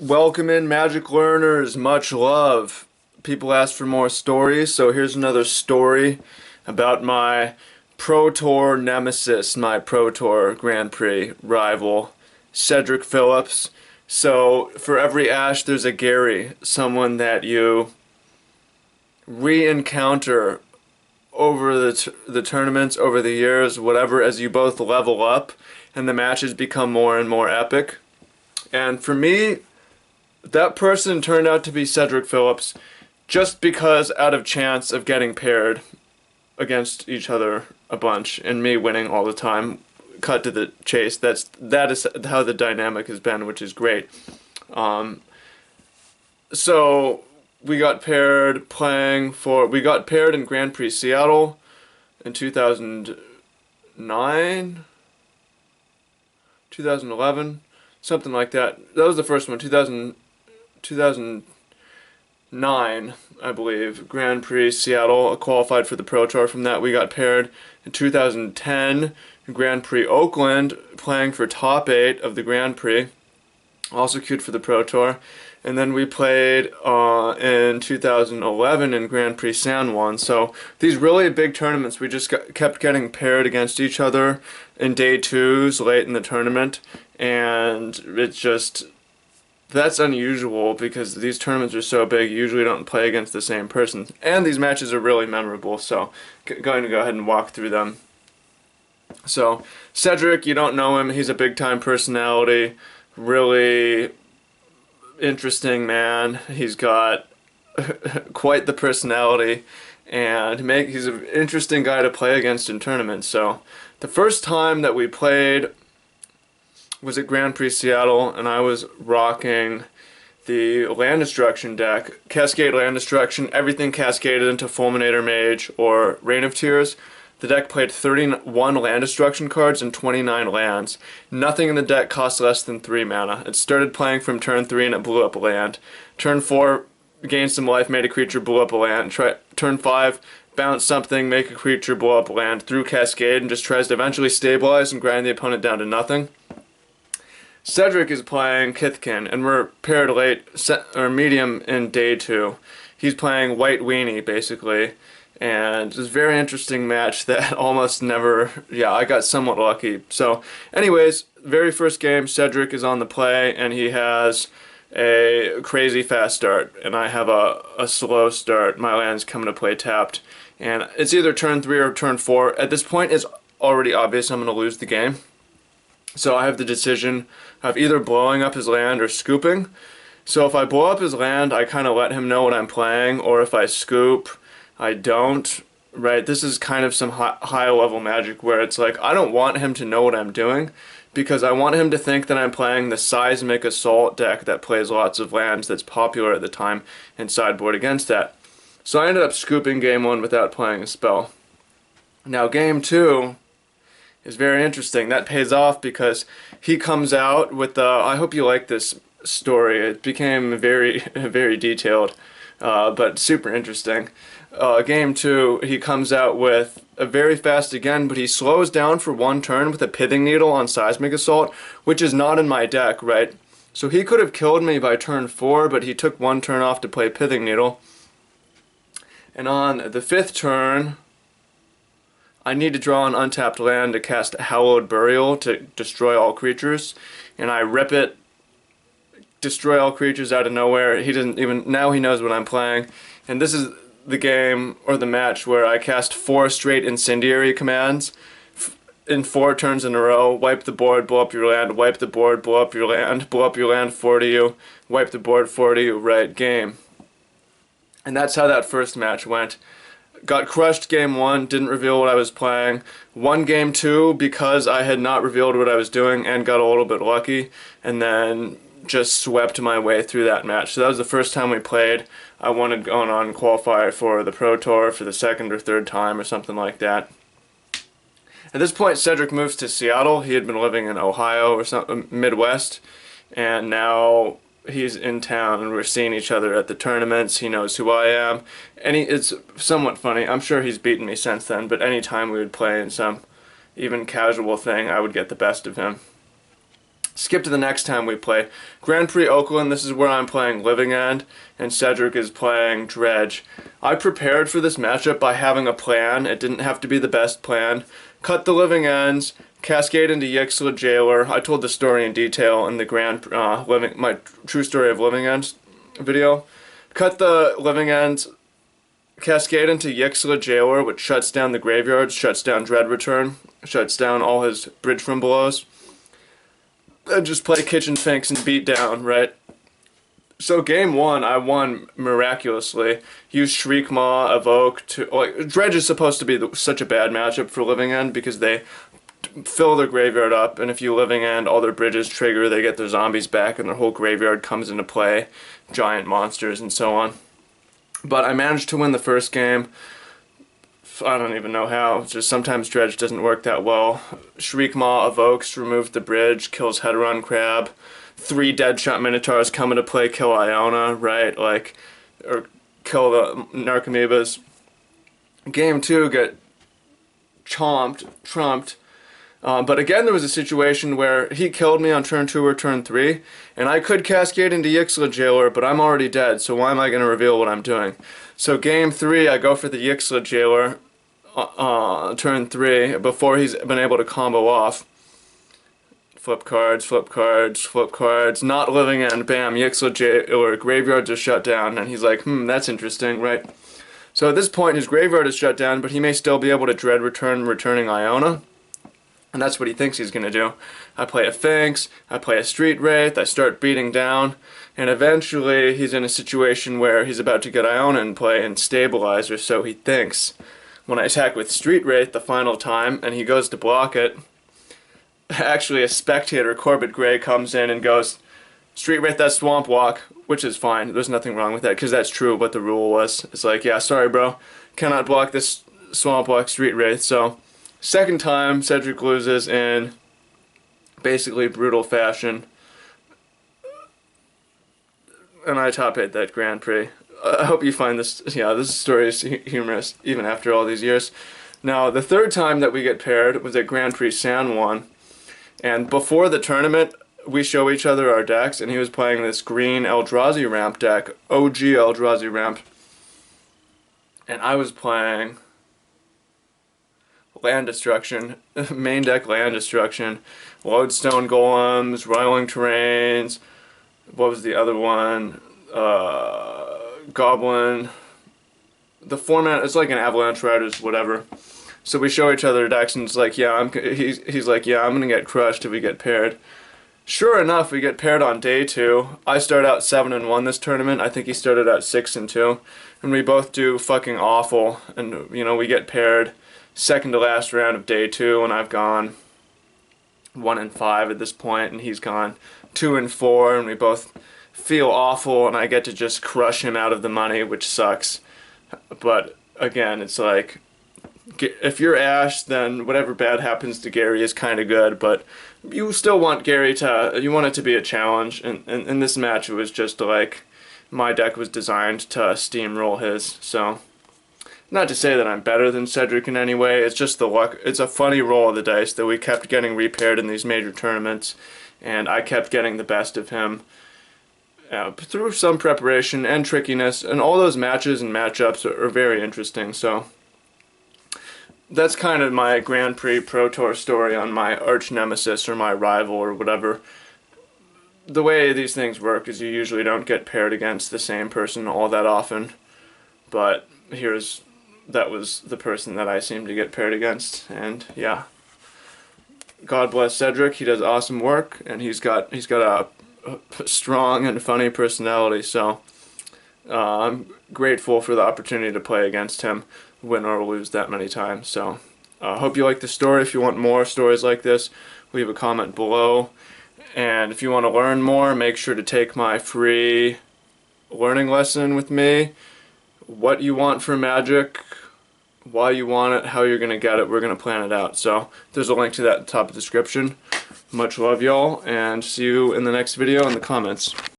Welcome in, Magic Learners. Much love. People ask for more stories, so here's another story about my Pro Tour Nemesis, my Pro Tour Grand Prix rival, CEDRIC Phillips. So, for every Ash, there's a Gary, someone that you re-encounter over the tournaments, over the years, whatever, as you both level up and the matches become more and more epic. And for me, that person turned out to be CEDRIC Phillips just because out of chance of getting paired against each other a bunch and me winning all the time. Cut to the chase. That is how the dynamic has been, which is great. So we got paired in Grand Prix Seattle in 2009, 2011, something like that. That was the first one, 2009, I believe. Grand Prix Seattle, qualified for the Pro Tour. From that, we got paired in 2010, Grand Prix Oakland, playing for top 8 of the Grand Prix, also queued for the Pro Tour. And then we played in 2011 in Grand Prix San Juan. So these really big tournaments, we just kept getting paired against each other in day twos late in the tournament. And it's just, that's unusual because these tournaments are so big, you usually don't play against the same person. And these matches are really memorable, so going to go ahead and walk through them. So, CEDRIC, you don't know him, he's a big-time personality, really interesting man. He's got quite the personality, and he's an interesting guy to play against in tournaments. So, the first time that we played was at Grand Prix Seattle, and I was rocking the Land Destruction deck. Cascade Land Destruction, everything cascaded into Fulminator Mage or Reign of Tears. The deck played 31 Land Destruction cards and 29 lands. Nothing in the deck cost less than 3 mana. It started playing from turn 3 and it blew up a land. Turn 4, gained some life, made a creature, blew up a land. Turn 5, bounce something, make a creature, blow up a land, through Cascade, and just tries to eventually stabilize and grind the opponent down to nothing. CEDRIC is playing Kithkin, and we're paired medium in day 2. He's playing White Weenie, basically, and it's a very interesting match that almost never, I got somewhat lucky. So, anyways, very first game, CEDRIC is on the play, and he has a crazy fast start, and I have a slow start. My land's coming to play tapped, and it's either turn 3 or turn 4. At this point, it's already obvious I'm going to lose the game. So I have the decision of either blowing up his land or scooping. So if I blow up his land, I kind of let him know what I'm playing, or if I scoop, I don't. Right? This is kind of some high level Magic where it's like, I don't want him to know what I'm doing, because I want him to think that I'm playing the Seismic Assault deck that plays lots of lands that's popular at the time and sideboard against that. So I ended up scooping game 1 without playing a spell. Now game 2 is very interesting. That pays off because he comes out with the, I hope you like this story. It became very, very detailed, but super interesting. Game 2, he comes out with a very fast again, but he slows down for 1 turn with a Pithing Needle on Seismic Assault, which is not in my deck, right? So he could have killed me by turn 4, but he took 1 turn off to play Pithing Needle. And on the 5th turn, I need to draw an untapped land to cast Hallowed Burial to destroy all creatures, and I rip it, destroy all creatures out of nowhere. He doesn't even, now he knows what I'm playing, and this is the game, or the match, where I cast 4 straight Incendiary commands in 4 turns in a row. Wipe the board, blow up your land, wipe the board, blow up your land, blow up your land, 4 to you, wipe the board, 4 to you, right, game. And that's how that first match went. Got crushed game 1, didn't reveal what I was playing. Won game 2 because I had not revealed what I was doing and got a little bit lucky, and then just swept my way through that match. So that was the first time we played. I wanted going on qualify for the Pro Tour for the 2nd or 3rd time or something like that. At this point, CEDRIC moves to Seattle. He had been living in Ohio or something, Midwest, and now he's in town and we're seeing each other at the tournaments. He knows who I am, and it's somewhat funny. I'm sure he's beaten me since then, but anytime we would play in some even casual thing, I would get the best of him. Skip to the next time we play. Grand Prix Oakland, this is where I'm playing Living End, and CEDRIC is playing Dredge. I prepared for this matchup by having a plan. It didn't have to be the best plan. Cut the Living Ends, cascade into Yixla Jailer. I told the story in detail in the my true story of Living Ends video. Cut the Living Ends, cascade into Yixla Jailer, which shuts down the graveyard, shuts down Dread Return, shuts down all his Bridge from Belows. And just play Kitchen Finks and beat down, right? So game one, I won miraculously. Used Shriek Maw, Evoke to... Like, Dredge is supposed to be such a bad matchup for Living End because they fill their graveyard up, and if you Living End, all their bridges trigger, they get their zombies back, and their whole graveyard comes into play. Giant monsters and so on. But I managed to win the first game. I don't even know how. It's just sometimes Dredge doesn't work that well. Shriek Maw evokes, removes the bridge, kills Headrun Crab. 3 Deadshot Minotaurs come into play, kill Iona, right? Like, or kill the Narcomoebas. Game 2 get trumped. But again, there was a situation where he killed me on turn 2 or turn 3, and I could cascade into Yixla Jailer, but I'm already dead, so why am I going to reveal what I'm doing? So game 3, I go for the Yixla Jailer turn 3, before he's been able to combo off. Flip cards, flip cards, flip cards, not Living End, bam, Yixla Jailer, graveyard just shut down, and he's like, that's interesting, right? So at this point, his graveyard is shut down, but he may still be able to Dread Return, returning Iona. And that's what he thinks he's going to do. I play a Finks, I play a Street Wraith, I start beating down, and eventually he's in a situation where he's about to get Iona in play and stabilize, or so he thinks. When I attack with Street Wraith the final time, and he goes to block it, actually a spectator, Corbett Gray, comes in and goes, Street Wraith, that Swamp Walk, which is fine. There's nothing wrong with that, because that's true what the rule was. It's like, yeah, sorry bro, cannot block this Swamp Walk Street Wraith, so... Second time, CEDRIC loses in basically brutal fashion, and I top 8 that Grand Prix. I hope you find this, this story is humorous, even after all these years. Now, the third time that we get paired was at Grand Prix San Juan, and before the tournament, we show each other our decks, and he was playing this green Eldrazi ramp deck, OG Eldrazi ramp, and I was playing... Land Destruction, main deck Land Destruction, Lodestone Golems, Roiling Terrains, what was the other one, Goblin, the format, it's like an Avalanche Riders, whatever. So we show each other decks and it's like, yeah, he's like, yeah, I'm gonna get crushed if we get paired. Sure enough, we get paired on day 2. I start out 7-1 this tournament, I think he started out 6-2, and we both do fucking awful, and we get paired. Second to last round of day 2, and I've gone 1-5 at this point, and he's gone 2-4, and we both feel awful, and I get to just crush him out of the money, which sucks. But again, it's like, if you're Ash, then whatever bad happens to Gary is kind of good, but you still want Gary to, you want it to be a challenge, and in this match it was just like, my deck was designed to steamroll his, so... Not to say that I'm better than CEDRIC in any way, it's just the luck. It's a funny roll of the dice that we kept getting repaired in these major tournaments, and I kept getting the best of him through some preparation and trickiness, and all those matches and matchups are very interesting, so that's kind of my Grand Prix Pro Tour story on my arch nemesis or my rival or whatever. The way these things work is you usually don't get paired against the same person all that often, but that was the person that I seem to get paired against, and yeah. God bless CEDRIC, he does awesome work, and he's got a strong and funny personality, so I'm grateful for the opportunity to play against him, win or lose that many times. So I hope you like the story. If you want more stories like this, leave a comment below, and if you want to learn more, make sure to take my free learning lesson with me. What you want for Magic, why you want it, how you're going to get it, we're going to plan it out. So there's a link to that at the top of the description. Much love, y'all, and see you in the next video in the comments.